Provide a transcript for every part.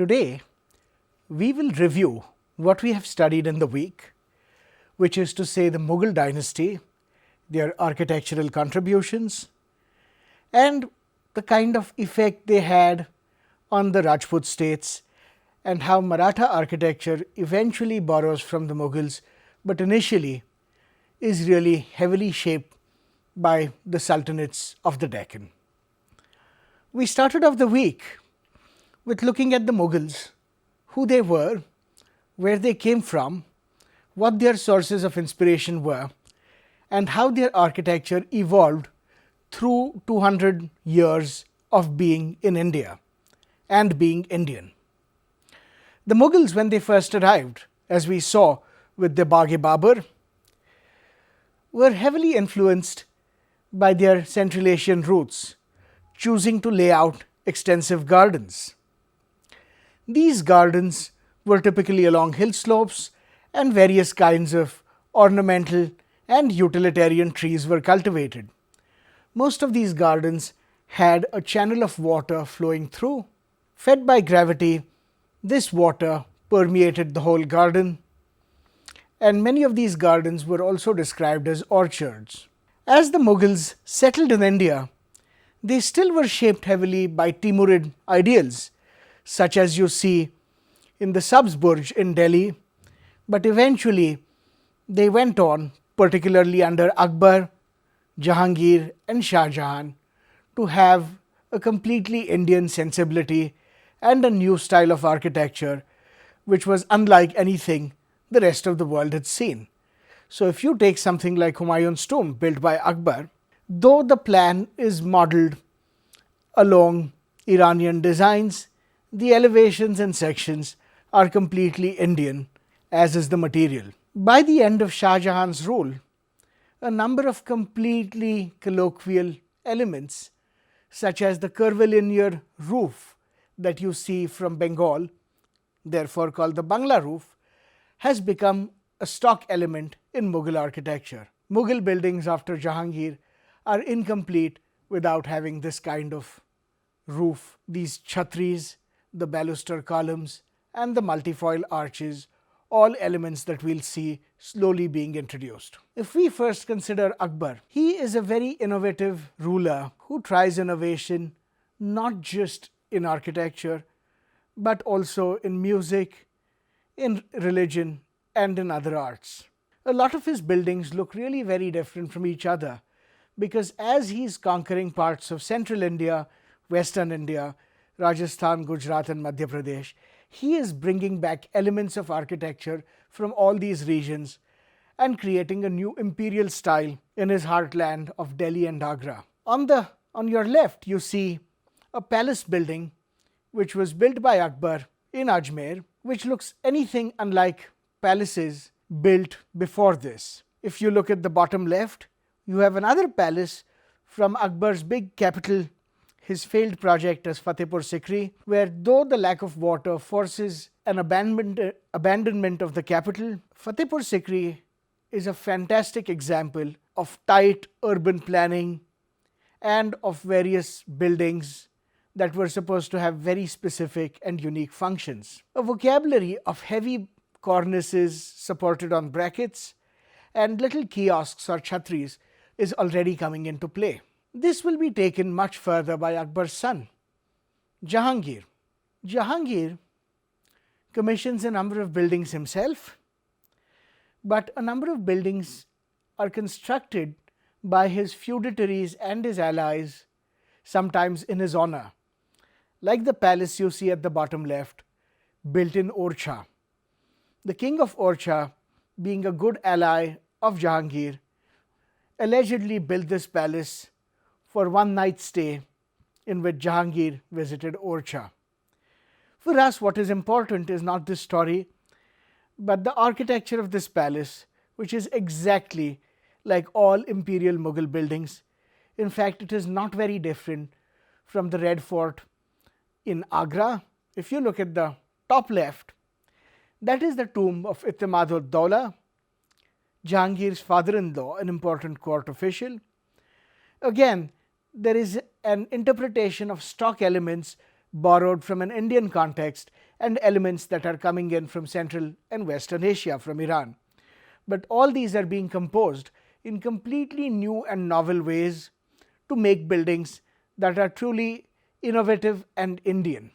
Today, we will review what we have studied in the week, which is to say the Mughal dynasty, their architectural contributions, and the kind of effect they had on the Rajput states, and how Maratha architecture eventually borrows from the Mughals, but initially is really heavily shaped by the sultanates of the Deccan. We started off the week with looking at the Mughals, who they were, where they came from, what their sources of inspiration were, and how their architecture evolved through 200 years of being in India and being Indian. The Mughals, when they first arrived, as we saw with the Bagh-e-Babur, were heavily influenced by their Central Asian roots, choosing to lay out extensive gardens. These gardens were typically along hill slopes, and various kinds of ornamental and utilitarian trees were cultivated. Most of these gardens had a channel of water flowing through. Fed by gravity, this water permeated the whole garden, and many of these gardens were also described as orchards. As the Mughals settled in India, they still were shaped heavily by Timurid ideals, such as you see in the Sabz Burj in Delhi, but eventually they went on, particularly under Akbar, Jahangir and Shah Jahan, to have a completely Indian sensibility and a new style of architecture which was unlike anything the rest of the world had seen. So if you take something like Humayun's tomb built by Akbar, though the plan is modelled along Iranian designs, the elevations and sections are completely Indian, as is the material. By the end of Shah Jahan's rule, a number of completely colloquial elements, such as the curvilinear roof that you see from Bengal, therefore called the Bangla roof, has become a stock element in Mughal architecture. Mughal buildings after Jahangir are incomplete without having this kind of roof, these chhatris, the baluster columns and the multifoil arches, all elements that we'll see slowly being introduced. If we first consider Akbar, he is a very innovative ruler who tries innovation not just in architecture, but also in music, in religion and in other arts. A lot of his buildings look really very different from each other, because as he's conquering parts of central India, western India, Rajasthan, Gujarat and Madhya Pradesh, he is bringing back elements of architecture from all these regions and creating a new imperial style in his heartland of Delhi and Agra. On your left, you see a palace building which was built by Akbar in Ajmer, which looks anything unlike palaces built before this. If you look at the bottom left, you have another palace from Akbar's big capital, his failed project as Fatehpur Sikri, where though the lack of water forces an abandonment of the capital, Fatehpur Sikri is a fantastic example of tight urban planning and of various buildings that were supposed to have very specific and unique functions. A vocabulary of heavy cornices supported on brackets and little kiosks or chhatris is already coming into play. This will be taken much further by Akbar's son, Jahangir. Jahangir commissions a number of buildings himself, but a number of buildings are constructed by his feudatories and his allies, sometimes in his honor, like the palace you see at the bottom left, built in Orcha. The king of Orcha, being a good ally of Jahangir, allegedly built this palace for one night stay in which Jahangir visited Orcha. For us, what is important is not this story, but the architecture of this palace, which is exactly like all imperial Mughal buildings. In fact, it is not very different from the Red Fort in Agra. If you look at the top left, that is the tomb of Itimad-ud-Dawla, Jahangir's father-in-law, an important court official. Again, there is an interpretation of stock elements borrowed from an Indian context and elements that are coming in from Central and Western Asia, from Iran. But all these are being composed in completely new and novel ways to make buildings that are truly innovative and Indian.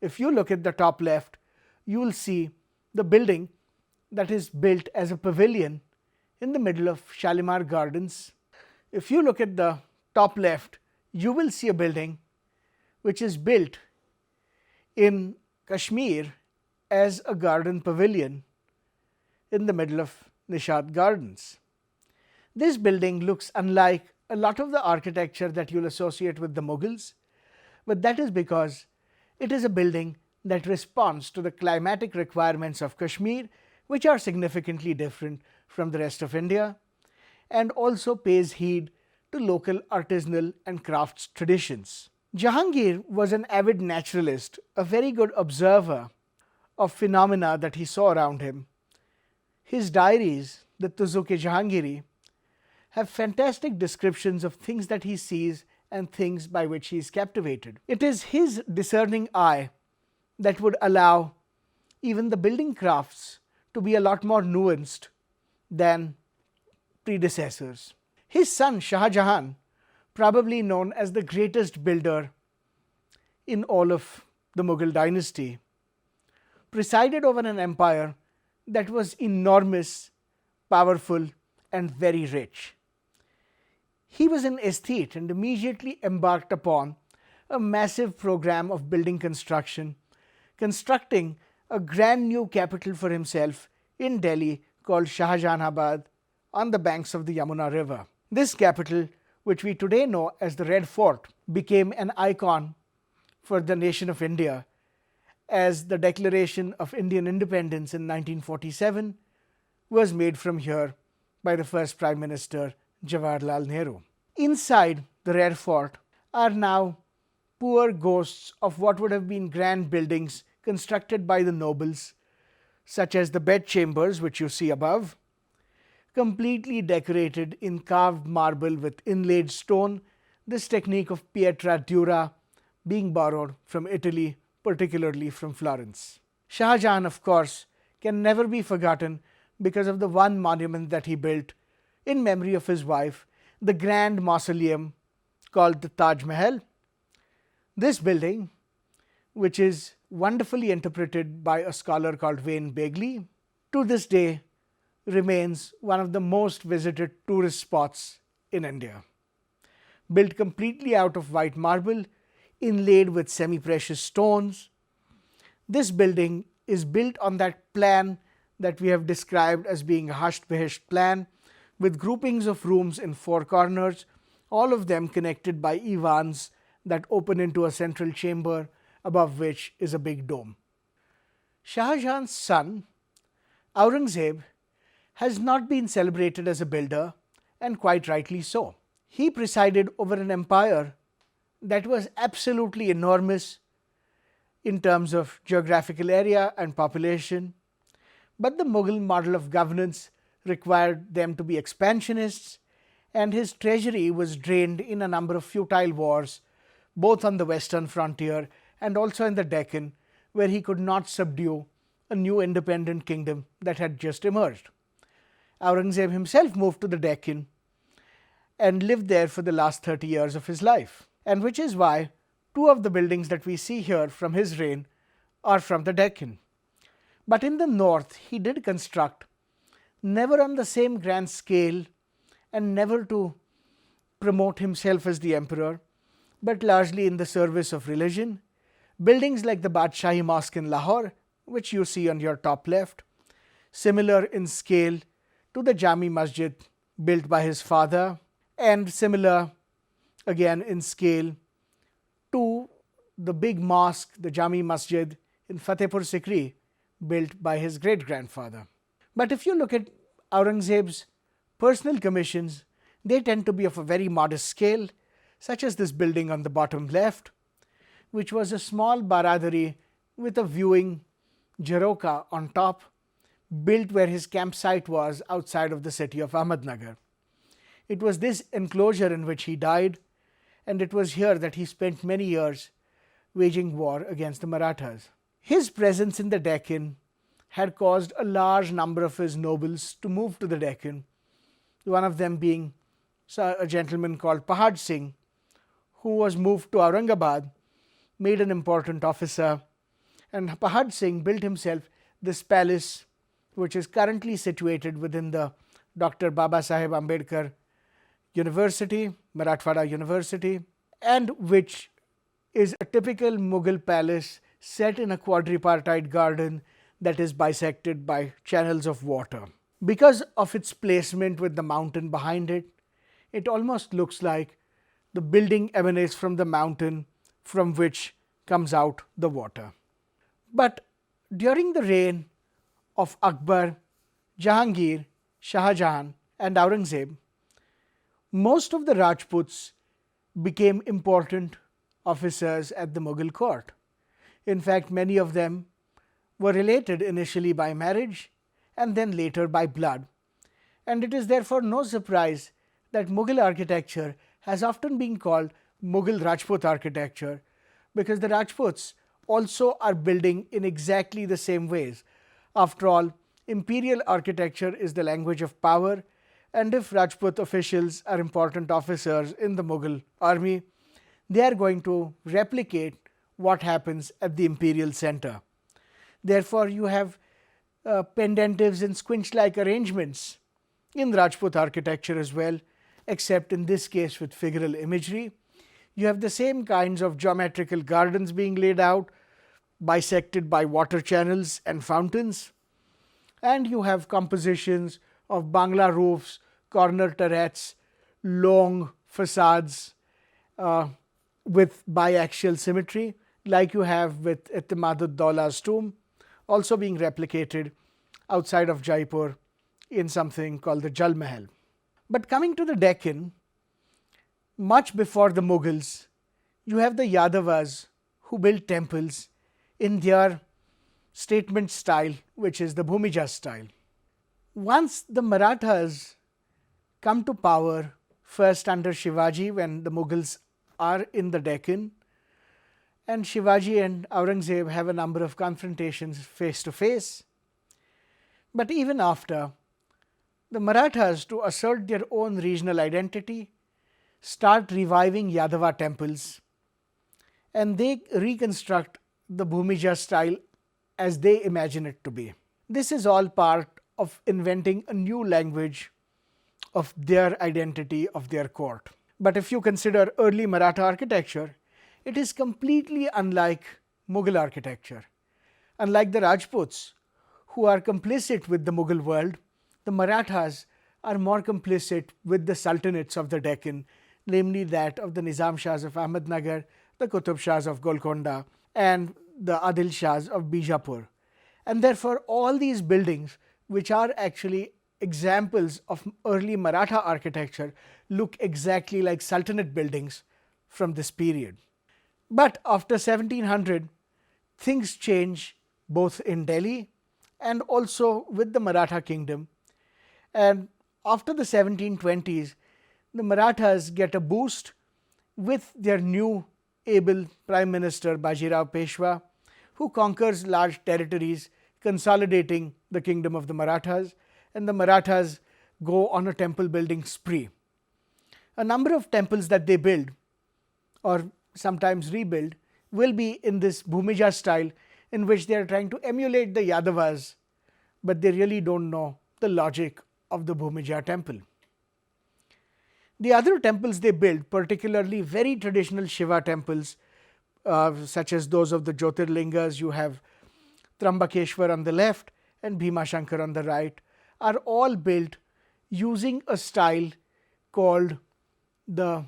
If you look at the top left, you will see the building that is built as a pavilion in the middle of Shalimar Gardens. If you look at the top left, you will see a building which is built in Kashmir as a garden pavilion in the middle of Nishad Gardens. This building looks unlike a lot of the architecture that you'll associate with the Mughals, but that is because it is a building that responds to the climatic requirements of Kashmir, which are significantly different from the rest of India, and also pays heed to local artisanal and crafts traditions. Jahangir was an avid naturalist, a very good observer of phenomena that he saw around him. His diaries, the Tuzuk-e-Jahangiri, have fantastic descriptions of things that he sees and things by which he is captivated. It is his discerning eye that would allow even the building crafts to be a lot more nuanced than predecessors. His son Shah Jahan, probably known as the greatest builder in all of the Mughal dynasty, presided over an empire that was enormous, powerful, and very rich. He was an aesthete and immediately embarked upon a massive program of building construction, constructing a grand new capital for himself in Delhi called Shahjahanabad on the banks of the Yamuna River. This capital, which we today know as the Red Fort, became an icon for the nation of India as the Declaration of Indian Independence in 1947 was made from here by the first Prime Minister Jawaharlal Nehru. Inside the Red Fort are now poor ghosts of what would have been grand buildings constructed by the nobles, such as the bedchambers which you see above, completely decorated in carved marble with inlaid stone, this technique of pietra dura being borrowed from Italy, particularly from Florence. Shah Jahan, of course, can never be forgotten because of the one monument that he built in memory of his wife, the grand mausoleum called the Taj Mahal. This building, which is wonderfully interpreted by a scholar called Wayne Begley, to this day remains one of the most visited tourist spots in India. Built completely out of white marble, inlaid with semi-precious stones, this building is built on that plan that we have described as being a Hasht Behesht plan, with groupings of rooms in four corners, all of them connected by Ivans that open into a central chamber above which is a big dome. Shah Jahan's son, Aurangzeb, has not been celebrated as a builder, and quite rightly so. He presided over an empire that was absolutely enormous in terms of geographical area and population, but the Mughal model of governance required them to be expansionists, and his treasury was drained in a number of futile wars, both on the western frontier and also in the Deccan, where he could not subdue a new independent kingdom that had just emerged. Aurangzeb himself moved to the Deccan and lived there for the last 30 years of his life, and which is why two of the buildings that we see here from his reign are from the Deccan. But in the north, he did construct, never on the same grand scale and never to promote himself as the emperor, but largely in the service of religion, buildings like the Badshahi Mosque in Lahore, which you see on your top left, similar in scale to the Jami Masjid built by his father, and similar again in scale to the big mosque, the Jami Masjid in Fatehpur Sikri, built by his great-grandfather. But if you look at Aurangzeb's personal commissions, they tend to be of a very modest scale, such as this building on the bottom left, which was a small baradari with a viewing Jaroka on top, built where his campsite was outside of the city of Ahmednagar. It was this enclosure in which he died, and it was here that he spent many years waging war against the Marathas. His presence in the Deccan had caused a large number of his nobles to move to the Deccan, one of them being a gentleman called Pahad Singh, who was moved to Aurangabad, made an important officer, and Pahad Singh built himself this palace, which is currently situated within the Dr. Babasaheb Ambedkar University, Marathwada University, and which is a typical Mughal palace set in a quadripartite garden that is bisected by channels of water. Because of its placement with the mountain behind it, it almost looks like the building emanates from the mountain from which comes out the water. But during the reign of Akbar, Jahangir, Shah Jahan and Aurangzeb, most of the Rajputs became important officers at the Mughal court. In fact, many of them were related initially by marriage and then later by blood. And it is therefore no surprise that Mughal architecture has often been called Mughal Rajput architecture, because the Rajputs also are building in exactly the same ways. After all, imperial architecture is the language of power, and if Rajput officials are important officers in the Mughal army, they are going to replicate what happens at the imperial center. Therefore, you have pendentives and squinch-like arrangements in Rajput architecture as well, except in this case with figural imagery. You have the same kinds of geometrical gardens being laid out, bisected by water channels and fountains, and you have compositions of Bangla roofs, corner turrets, long facades with biaxial symmetry, like you have with Itimadud-Daula's tomb, also being replicated outside of Jaipur in something called the Jal Mahal. But coming to the Deccan, much before the Mughals, you have the Yadavas who built temples in their statement style, which is the Bhumija style. Once the Marathas come to power, first under Shivaji when the Mughals are in the Deccan, and Shivaji and Aurangzeb have a number of confrontations face to face. But even after, the Marathas, to assert their own regional identity, start reviving Yadava temples, and they reconstruct the Bhumija style as they imagine it to be. This is all part of inventing a new language of their identity, of their court. But if you consider early Maratha architecture, it is completely unlike Mughal architecture. Unlike the Rajputs, who are complicit with the Mughal world, the Marathas are more complicit with the sultanates of the Deccan, namely that of the Nizam Shahs of Ahmednagar, the Qutub Shahs of Golconda, and the Adil Shahs of Bijapur. And therefore, all these buildings, which are actually examples of early Maratha architecture, look exactly like Sultanate buildings from this period. But after 1700, things change both in Delhi and also with the Maratha kingdom. And after the 1720s, the Marathas get a boost with their new able Prime Minister Bajirao Peshwa, who conquers large territories, consolidating the kingdom of the Marathas, and the Marathas go on a temple building spree. A number of temples that they build, or sometimes rebuild, will be in this Bhumija style, in which they are trying to emulate the Yadavas, but they really don't know the logic of the Bhumija temple. The other temples they build, particularly very traditional Shiva temples, such as those of the Jyotirlingas, you have Trambakeshwar on the left and Bhima Shankar on the right, are all built using a style called the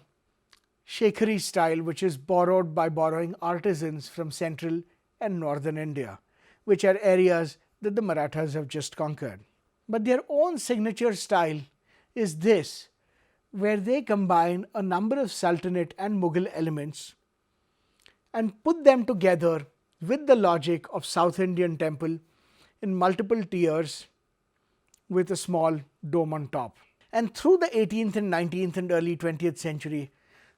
Shekhari style, which is borrowed by borrowing artisans from central and northern India, which are areas that the Marathas have just conquered. But their own signature style is this, where they combine a number of Sultanate and Mughal elements and put them together with the logic of South Indian temple in multiple tiers with a small dome on top. And through the 18th and 19th and early 20th century,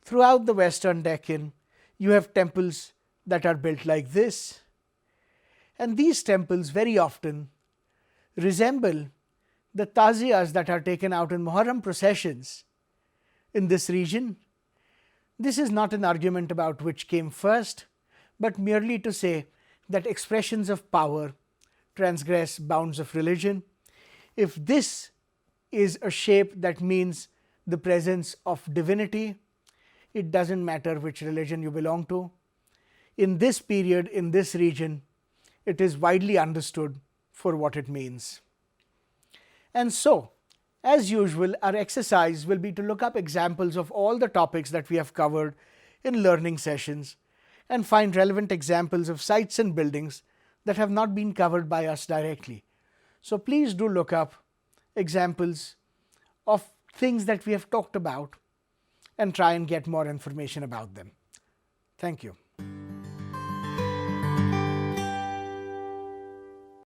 throughout the Western Deccan, you have temples that are built like this, and these temples very often resemble the taziyas that are taken out in Muharram processions in this region. This is not an argument about which came first, but merely to say that expressions of power transgress bounds of religion. If this is a shape that means the presence of divinity, it doesn't matter which religion you belong to. In this period, in this region, it is widely understood for what it means. And so, as usual, our exercise will be to look up examples of all the topics that we have covered in learning sessions and find relevant examples of sites and buildings that have not been covered by us directly. So please do look up examples of things that we have talked about and try and get more information about them. Thank you.